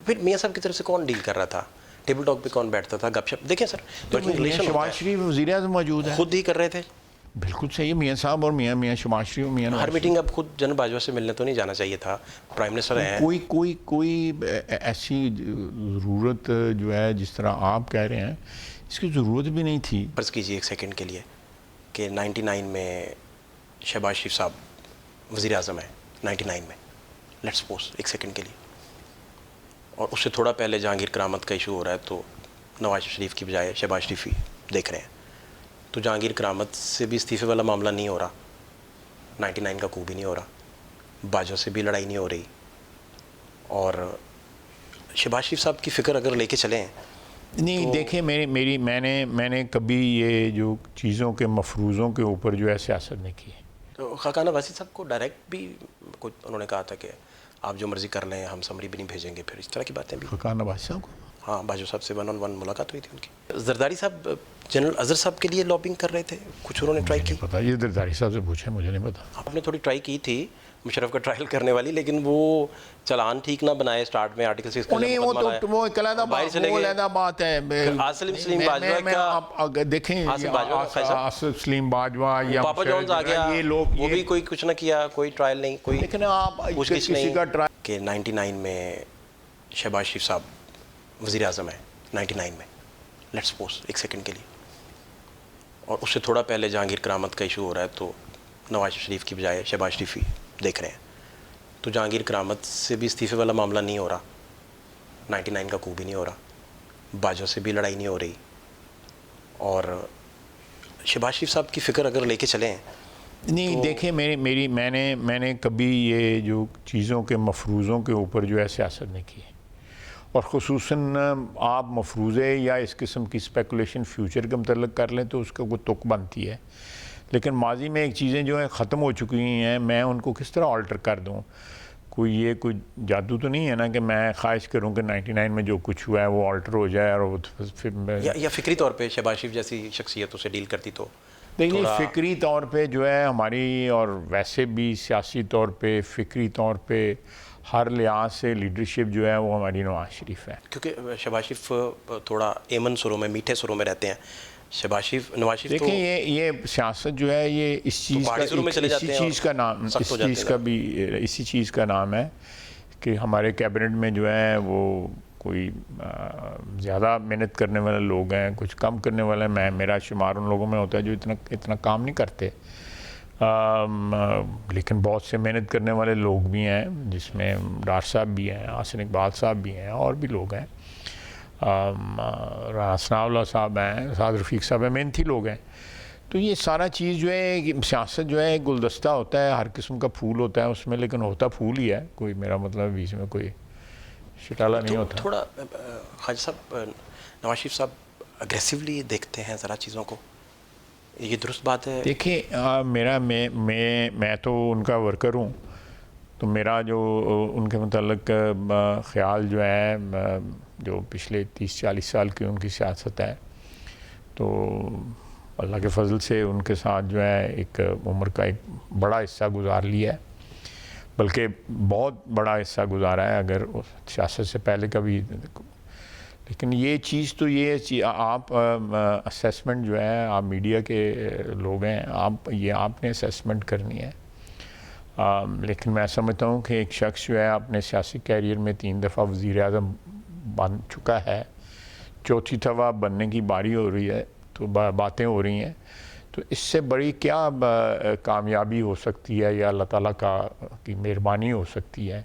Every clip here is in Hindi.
फिर मियाँ साहब की तरफ से कौन डील कर रहा था, टेबल टॉक पे कौन बैठता था, गपशप? देखिए सर, वर्किंग रिलेशन शहबाज शरीफ वज़ीर आज़म मौजूद है, खुद ही कर रहे थे बिल्कुल सही है। मियाँ साहब और मियाँ शहबाज शरीफ और मियाँ हर नवाज मीटिंग। अब खुद जनरल बाजवा से मिलने तो नहीं जाना चाहिए था, प्राइम मिनिस्टर हैं। कोई ऐसी ज़रूरत जो है जिस तरह आप कह रहे हैं, इसकी ज़रूरत भी नहीं थी। फर्ज कीजिए एक सेकंड के लिए कि 99 में शहबाज शरीफ साहब वज़ीर आज़म है, 99 में, लेट्स सपोज एक सेकंड के लिए, और उससे थोड़ा पहले जहांगीर करामत का इशू हो रहा है, तो नवाज शरीफ की बजाय शहबाज शरीफ ही देख रहे हैं, तो जहांगीर करामत से भी इस्तीफ़े वाला मामला नहीं हो रहा, 99 का coup भी नहीं हो रहा, बाजवा से भी लड़ाई नहीं हो रही, और शहबाज शरीफ साहब की फ़िक्र अगर लेके चलें नहीं तो देखिए, मैंने कभी ये जो चीज़ों के मफरूज़ों के ऊपर जो है सियासत नहीं की। तो खाकाना वासी साहब को डायरेक्ट भी कुछ उन्होंने कहा था कि आप जो मर्ज़ी कर लें, हम समरी भी नहीं भेजेंगे, फिर इस तरह की बातें भी। खाकान नवाज साहब को, हाँ, बाजवा साहब से 1-on-1 मुलाकात हुई थी उनकी। जरदारी साहब जनरल अजहर साहब के लिए लॉबिंग कर रहे थे, कुछ उन्होंने ट्राई की? पता, ये जरदारी साहब से पूछे, मुझे नहीं पता। आपने थोड़ी ट्राई की थी मुशर्रफ का ट्रायल करने वाली, लेकिन वो चालान ठीक ना बनाए, स्टार्ट में आर्टिकल 6 का वो एक अलग बात है। आसिम सलीम बाजवा का, देखें, आसिफ सलीम बाजवा या पापा जॉन्स आ गया, ये लोग, वो भी कोई कुछ ना किया, कोई ट्रायल नहीं, कोई लेकिन आप किसी का ट्रायल कि 99 में शहबाज शरीफ साहब वज़ीर आज़म है, 99 में, लेट्स सपोज एक सेकंड के लिए, और उससे थोड़ा पहले जहांगीर करामत का इशू हो रहा है, तो नवाज शरीफ की बजाय शहबाज शरीफ ही देख रहे हैं, तो जहांगीर करामत से भी इस्तीफ़े वाला मामला नहीं हो रहा, 99 का coup भी नहीं हो रहा, बाजवा से भी लड़ाई नहीं हो रही, और शहबाज शरीफ साहब की फ़िक्र अगर लेके चलें नहीं तो देखिए, मैंने कभी ये जो चीज़ों के मफरूज़ों के ऊपर जो है सियासत नहीं की, और ख़ुसूसन आप मफरूज़े या इस किस्म की स्पेकुलेशन फ्यूचर के मतलब कर लें तो उसका कोई तुक बनती है, लेकिन माजी में एक चीज़ें जो हैं ख़त्म हो चुकी हैं, मैं उनको किस तरह ऑल्टर कर दूँ? कोई जादू तो नहीं है ना कि मैं ख्वाहिश करूँ कि 99 में जो कुछ हुआ है वो ऑल्टर हो जाए, और वो फिर या फ़िक्री तौर पे शहबाज शरीफ जैसी शख्सियतों से डील करती तो देखिए, फ़िक्री तौर पे जो है हमारी, और वैसे भी सियासी तौर पे, फ़िक्री तौर पे, हर लिहाज से लीडरशिप जो है वो हमारी नवाज शरीफ है। क्योंकि शहबाज शरीफ थोड़ा एमन सुरों में, मीठे सुरों में रहते हैं, नवाज शरीफ देखिए, ये सियासत जो है ये इस चीज़ इसी चीज़ का नाम है कि हमारे कैबिनेट में जो है वो कोई ज़्यादा मेहनत करने वाले लोग हैं, कुछ कम करने वाले। मेरा शुमार उन लोगों में होता है जो इतना काम नहीं करते, लेकिन बहुत से मेहनत करने वाले लोग भी हैं, जिसमें डार साहब भी हैं, आसिन इकबाल साहब भी हैं, और भी लोग हैं, सनाउल्लाह साहब हैं, साद रफ़ीक साहब हैं, मेहनती लोग हैं। तो ये सारा चीज़ जो है, सियासत जो है एक गुलदस्ता होता है, हर किस्म का फूल होता है उसमें, लेकिन होता फूल ही है, कोई, मेरा मतलब बीच में कोई शिटाला नहीं होता। थोड़ा ख्वाजा साहब, नवाज शरीफ साहब अग्रेसिवली देखते हैं ज़रा चीज़ों को, ये दुरुस्त बात है? देखिए, मैं तो उनका वर्कर हूँ, तो मेरा जो उनके मतलब ख़्याल जो है, जो पिछले 30-40 साल की उनकी सियासत है, तो अल्लाह के फजल से उनके साथ जो है एक उम्र का एक बड़ा हिस्सा गुजार लिया है, बल्कि बहुत बड़ा हिस्सा गुजारा है अगर सियासत से पहले का भी। लेकिन ये चीज़ तो ये आप असेसमेंट जो है, आप मीडिया के लोग हैं, आपने असेसमेंट करनी है। लेकिन मैं समझता हूँ कि एक शख्स जो है अपने सियासी कैरियर में 3 दफ़ा वज़ीर आज़म बन चुका है, चौथी दफ़ा बनने की बारी हो रही है, तो बातें हो रही हैं, तो इससे बड़ी क्या कामयाबी हो सकती है, या अल्लाह ताला की मेहरबानी हो सकती है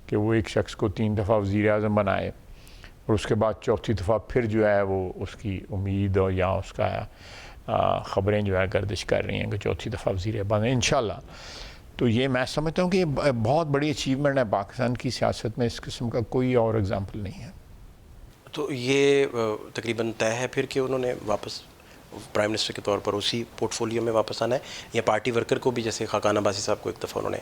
कि वो एक शख्स को 3 दफ़ा वज़ीर आज़म बनाए, और उसके बाद चौथी दफ़ा फिर जो है वो उसकी उम्मीद और या उसका ख़बरें जो है गर्दिश कर रही हैं कि चौथी दफ़ा वज़ीर बने इंशाअल्लाह। तो ये मैं समझता हूँ कि बहुत बड़ी अचीवमेंट है पाकिस्तान की सियासत में, इस किस्म का कोई और एग्ज़ाम्पल नहीं है। तो ये तकरीबन तय है फिर कि उन्होंने वापस प्राइम मिनिस्टर के तौर पर उसी पोर्टफोलियो में वापस आना है, या पार्टी वर्कर को भी, जैसे खाकान अब्बासी साहब को एक दफ़ा उन्होंने,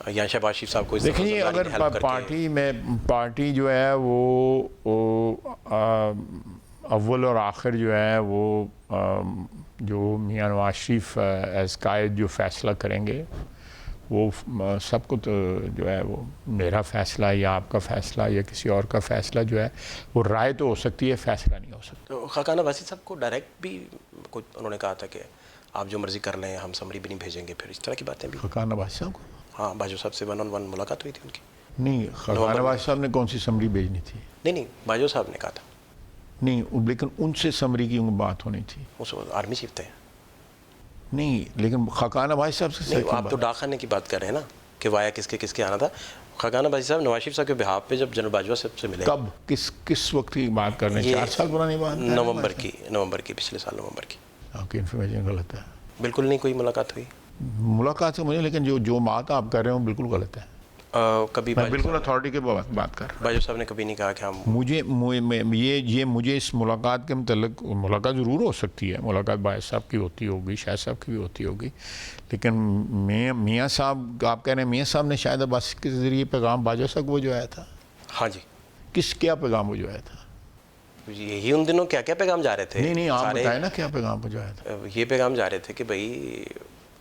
या शहबाज शरीफ साहब को? देखिए, अगर पार्टी जो है वो अव्वल और आखिर जो है वो जो मियाँ नवाज शरीफ एज़ कायद जो फ़ैसला करेंगे वो सबको तो जो है वो मेरा फ़ैसला या आपका फ़ैसला या किसी और का फ़ैसला जो है वो राय तो हो सकती है, फ़ैसला नहीं हो सकता। तो खाकान अब्बासी साहब को डायरेक्ट भी कुछ उन्होंने कहा था कि आप जो मर्ज़ी कर लें, हम समरी भी नहीं भेजेंगे, फिर इस तरह की बातें भी? खाकान अब्बासी साहब को? हाँ, बाजवा साहब से 1 on 1 मुलाकात हुई थी उनकी? नहीं, खाकान अब्बासी साहब ने कौन सी समरी भेजनी थी? नहीं, बाजवा साहब ने कहा था। नहीं, लेकिन उनसे समरी की बात होनी थी। उस आर्मी चीफ थे। नहीं, लेकिन खाकान अब्बासी साहब से नहीं, आप तो डाक खाने की बात कर रहे हैं ना कि वाया किसके आना था। खाकान अब्बासी साहब नवाज शरीफ साहब के बिहाफ पे जब जनरल बाजवा साहब से मिले, कब, किस वक्त की बात कर रहे हैं? 4 साल पुरानी बात? नवंबर की, पिछले साल नवंबर की। आपकी इन्फॉर्मेशन गलत है। बिल्कुल नहीं कोई मुलाकात हुई। मुलाकात से मुझे, लेकिन जो बात आप कर रहे हो बिल्कुल गलत है। कभी मैं बिल्कुल अथॉरिटी के बात कर रहा हूँ। बाजवा साहब ने कभी नहीं कहा कि हम मुझे इस मुलाकात के मतलब, मुलाकात ज़रूर हो सकती है, मुलाकात बाज साहब की होती होगी, शाह साहब की भी होती होगी, लेकिन मियाँ साहब, आप कह रहे हैं मियाँ साहब ने शायद अब्बासी के ज़रिए पैगाम बाजवा साहब को जो आया था? हाँ जी। क्या पैगाम वो जो आया था? यही उन दिनों क्या पैगाम जा रहे थे? नहीं, आप बताए ना क्या पैगाम वो जो आया था? ये पैगाम जा रहे थे कि भाई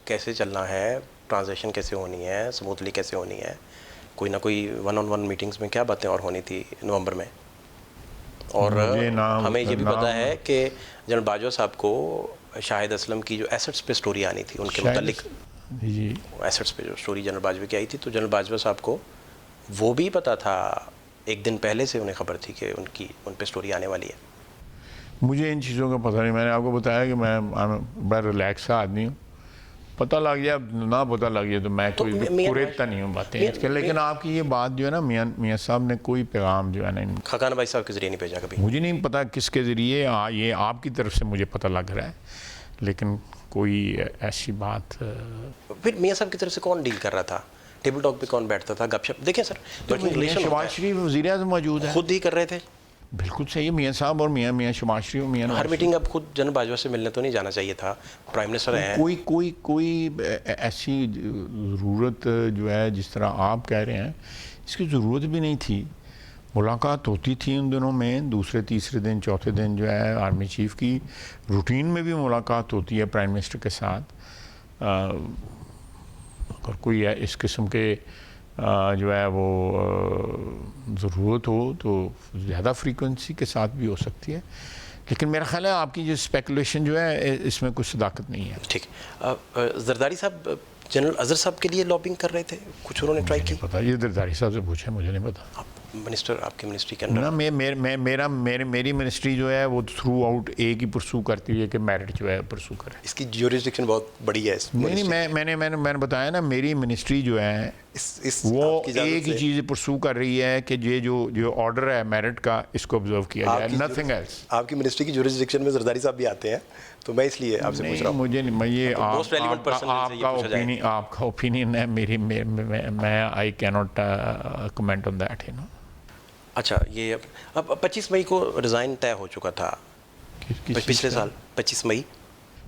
कैसे चलना है, ट्रांजेक्शन कैसे होनी है, स्मूथली कैसे होनी है, कोई ना कोई 1 on 1 मीटिंग्स में क्या बातें और होनी थी नवंबर में। और हमें ये भी पता है कि जनरल बाजवा साहब को शाहिद असलम की जो एसेट्स पे स्टोरी आनी थी उनके मुतालिक, जी एसेट्स पे जो स्टोरी जनरल बाजवा की आई थी, तो जनरल बाजवा साहब को वो भी पता था, एक दिन पहले से उन्हें खबर थी कि उन पे स्टोरी आने वाली है। मुझे इन चीज़ों का पता नहीं। मैंने आपको बताया कि मैं बड़ा रिलैक्स आदमी हूँ, पता लग गया ना पता लग गया तो मैं कोई कुरेदता नहीं हूँ बातें इसके। लेकिन आपकी ये बात जो है ना, मियाँ साहब ने कोई पैगाम जो है ना खाकान अब्बासी साहब के ज़रिए नहीं भेजा कभी? मुझे नहीं पता किसके ज़रिए, ये आपकी तरफ से मुझे पता लग रहा है, लेकिन कोई ऐसी बात। फिर मियाँ साहब की तरफ से कौन डील कर रहा था? टेबल टॉक पे कौन बैठता था? गपशप? देखिए सर, शहबाज शरीफ वज़ीर आज़म मौजूद है, खुद ही कर रहे थे। बिल्कुल सही है। मियाँ साहब और मियाँ शहबाज शरीफ, मियाँ हर मीटिंग अब खुद जनरल बाजवा से मिलने तो नहीं जाना चाहिए था, प्राइम मिनिस्टर हैं। कोई ऐसी ज़रूरत जो है जिस तरह आप कह रहे हैं, इसकी ज़रूरत भी नहीं थी। मुलाकात होती थी उन दिनों में, दूसरे तीसरे दिन चौथे दिन जो है आर्मी चीफ की रूटीन में भी मुलाकात होती है प्राइम मिनिस्टर के साथ। अगर कोई इस किस्म के जो है वो ज़रूरत हो तो ज़्यादा फ्रीक्वेंसी के साथ भी हो सकती है, लेकिन मेरा ख्याल है आपकी जो स्पेकुलेशन जो है इसमें कुछ सदाकत नहीं है। ठीक है। जरदारी साहब जनरल अजहर साहब के लिए लॉबिंग कर रहे थे, कुछ उन्होंने ट्राई की? पता, ये जरदारी साहब से पूछे, मुझे नहीं पता। आप मिनिस्टर, आपकी मिनिस्ट्री के अंदर ना मेरी मिनिस्ट्री जो है वो थ्रू आउट एक ही परसू करती है कि मेरिट जो है परसू करे। इसकी ज्यूरिसडिक्शन बहुत बड़ी है। नहीं, मैंने बताया ना, मेरी मिनिस्ट्री जो है वो एक ही चीज़ परसू कर रही है कि ये जो ऑर्डर है मेरिट का, इसको ऑब्जर्व किया जाए, नथिंग एल्स। आपकी मिनिस्ट्री की ज्यूरिसडिक्शन में जरदारी साहब भी आते हैं, तो मैं इसलिए आपसे पूछ रहा हूँ। मुझे नहीं, ये आपका आपका ओपिनियन है, मैं I can not comment on that, you know. अच्छा, ये अब 25 मई को रिज़ाइन तय हो चुका था पिछले साल। 25 मई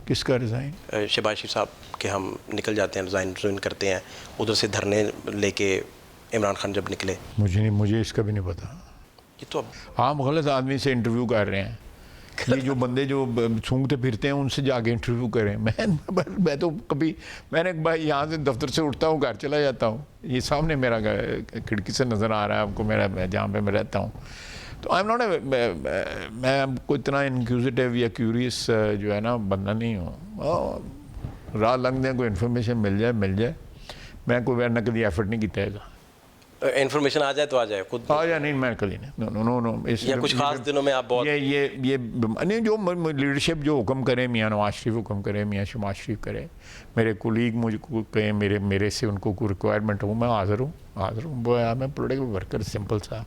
किसका रिज़ाइन? शहबाज शरीफ साहब के हम निकल जाते हैं, रिज़ाइन करते हैं, उधर से धरने लेके इमरान खान जब निकले। मुझे इसका भी नहीं पता। ये तो आप गलत आदमी से इंटरव्यू कर रहे हैं। ये जो बंदे जो सूंघते फिरते हैं उनसे जाके इंटरव्यू करें। मैं तो कभी, मैंने भाई यहाँ से दफ्तर से उठता हूँ, घर चला जाता हूँ, ये सामने मेरा खिड़की से नज़र आ रहा है आपको मेरा, जहाँ पे मैं रहता हूँ। तो आई एम नॉट मैं कोई इतना इंक्यूजिटिव या क्यूरियस जो है ना बंदा नहीं हूँ। राह लंघ दें, कोई इन्फॉर्मेशन मिल जाए, मैं कोई वैर कभी एफर्ट नहीं किया है। इन्फॉर्मेशन आ जाए तो आ जाए, खुद आ जाए नहीं, मैं कभी नहीं। नो या कुछ खास दिनों में आप बहुत ये नहीं, जो लीडरशिप जो हुक्म करे, मियाँ नवाज शरीफ हुक्म करे, मियाँ शहबाज शरीफ करे, मेरे कुलीग मुझको कहें, मेरे से उनको कोई रिक्वायरमेंट हो, मैं हाज़िर हूँ। मैं पोलिटिकल वर्कर, सिंपल सा,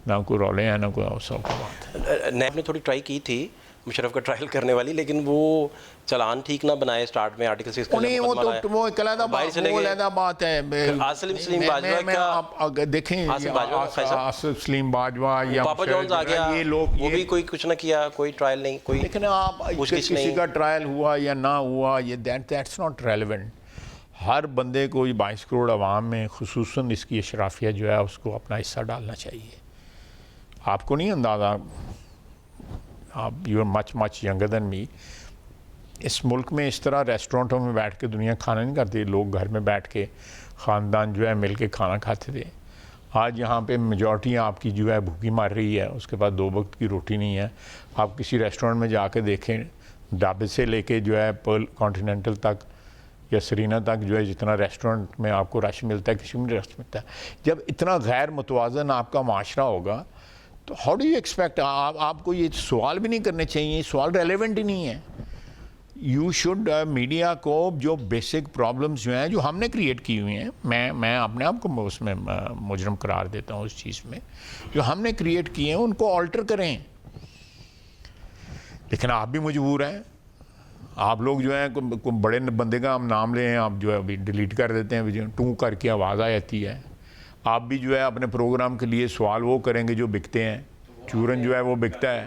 ना कोई रौले हैं ना कोई अवसर की बात। नैब ने थोड़ी ट्राई की थी मुशर्रफ का ट्रायल करने वाली, लेकिन वो चालान ठीक ना बनाए स्टार्ट में, आर्टिकल 6 का नहीं, वो अलहदा बात है। आसिम सलीम बाजवा का आप देखें, आसिफ सलीम बाजवा या पापा जॉन्स आ गया, ये लोग, वो भी कोई कुछ ना किया, कोई ट्रायल नहीं, कोई। लेकिन आप किसी का ट्रायल हुआ या ना हुआ, ये दैट्स नॉट रेलेवेंट। हर बंदे को 22 करोड़ आवाम में खुसूसन इसकी अशराफिया जो है उसको अपना हिस्सा डालना चाहिए। आपको नहीं अंदाज़ा, आप you are much younger than me, इस मुल्क में इस तरह रेस्टोरेंटों में बैठ के दुनिया खाना नहीं करती, लोग घर में बैठ के ख़ानदान जो है मिल के खाना खाते थे। आज यहाँ पे मेजॉरिटी आपकी जो है भूखी मार रही है, उसके पास 2 वक्त की रोटी नहीं है। आप किसी रेस्टोरेंट में जाके देखें, ढाबे से लेके जो है पर्ल कॉन्टिनेंटल तक या सरीना तक जो है जितना रेस्टोरेंट में आपको रश मिलता है, किसी में रश मिलता है। जब इतना गैर मुतवाज़न आपका माशरा होगा तो हाउ डू यू एक्सपेक्ट, आपको ये सवाल भी नहीं करने चाहिए, सवाल रेलेवेंट ही नहीं है। यू शुड मीडिया को जो बेसिक प्रॉब्लम्स जो हैं जो हमने क्रिएट की हुई हैं, मैं अपने आप को उसमें मुजरम करार देता हूँ उस चीज़ में, जो हमने क्रिएट किए हैं उनको ऑल्टर करें। लेकिन आप भी मजबूर हैं, आप लोग जो है को बड़े बंदे का हम नाम लें, आप जो है अभी डिलीट कर देते हैं, टू करके आवाज़ आ जाती है। आप भी जो है अपने प्रोग्राम के लिए सवाल वो करेंगे जो बिकते हैं। चूरन जो है वो बिकता है,